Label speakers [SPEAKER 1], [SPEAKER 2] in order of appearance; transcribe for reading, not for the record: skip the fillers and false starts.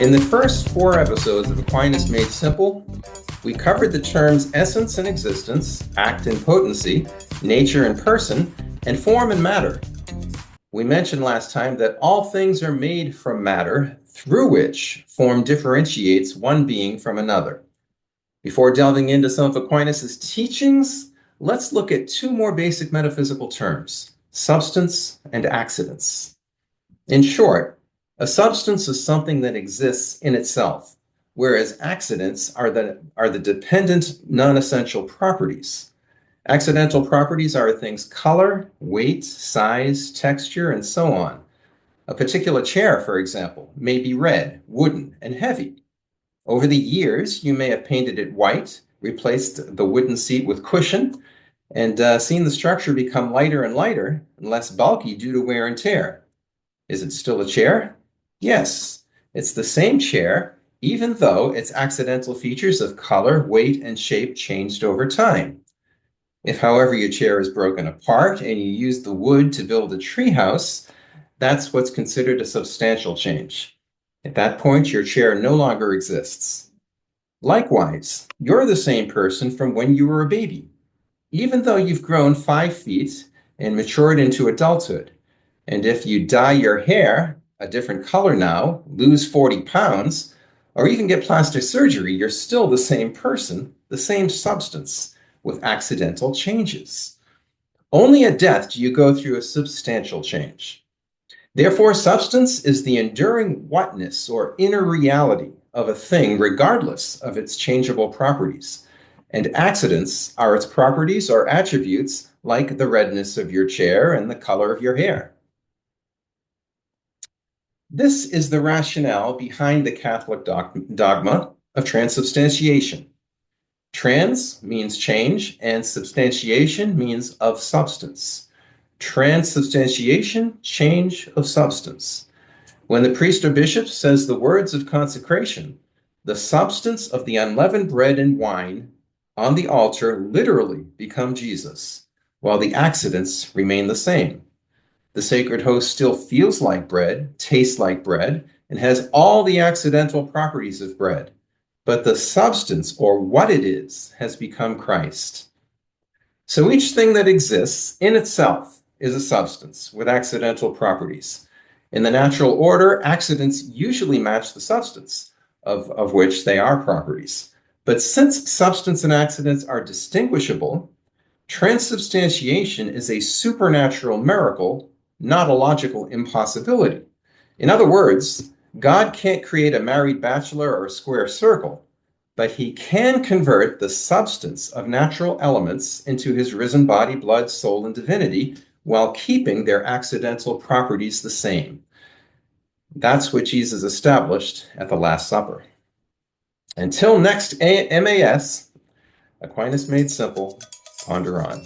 [SPEAKER 1] In the first 4 episodes of Aquinas Made Simple, we covered the terms essence and existence, act and potency, nature and person, and form and matter. We mentioned last time that all things are made from matter, through which form differentiates one being from another. Before delving into some of Aquinas' teachings, let's look at 2 more basic metaphysical terms, substance and accidents. In short, a substance is something that exists in itself, whereas accidents are the dependent, non-essential properties. Accidental properties are a thing's color, weight, size, texture, and so on. A particular chair, for example, may be red, wooden, and heavy. Over the years, you may have painted it white, replaced the wooden seat with cushion, and seen the structure become lighter and lighter and less bulky due to wear and tear. Is it still a chair? Yes, it's the same chair, even though its accidental features of color, weight, and shape changed over time. If, however, your chair is broken apart and you use the wood to build a treehouse, that's what's considered a substantial change. At that point, your chair no longer exists. Likewise, you're the same person from when you were a baby, even though you've grown 5 feet and matured into adulthood. And if you dye your hair a different color now, lose 40 pounds, or even get plastic surgery, you're still the same person, the same substance, with accidental changes. Only at death do you go through a substantial change. Therefore, substance is the enduring whatness or inner reality of a thing regardless of its changeable properties. And accidents are its properties or attributes like the redness of your chair and the color of your hair. This is the rationale behind the Catholic dogma of transubstantiation. Trans means change, and substantiation means of substance. Transubstantiation, change of substance. When the priest or bishop says the words of consecration, the substance of the unleavened bread and wine on the altar literally become Jesus, while the accidents remain the same. The sacred host still feels like bread, tastes like bread, and has all the accidental properties of bread. But the substance, or what it is, has become Christ. So each thing that exists in itself is a substance with accidental properties. In the natural order, accidents usually match the substance, of which they are properties. But since substance and accidents are distinguishable, transubstantiation is a supernatural miracle, not a logical impossibility. In other words, God can't create a married bachelor or a square circle, but he can convert the substance of natural elements into his risen body, blood, soul, and divinity while keeping their accidental properties the same. That's what Jesus established at the Last Supper. Until next MAS, Aquinas Made Simple, ponder on.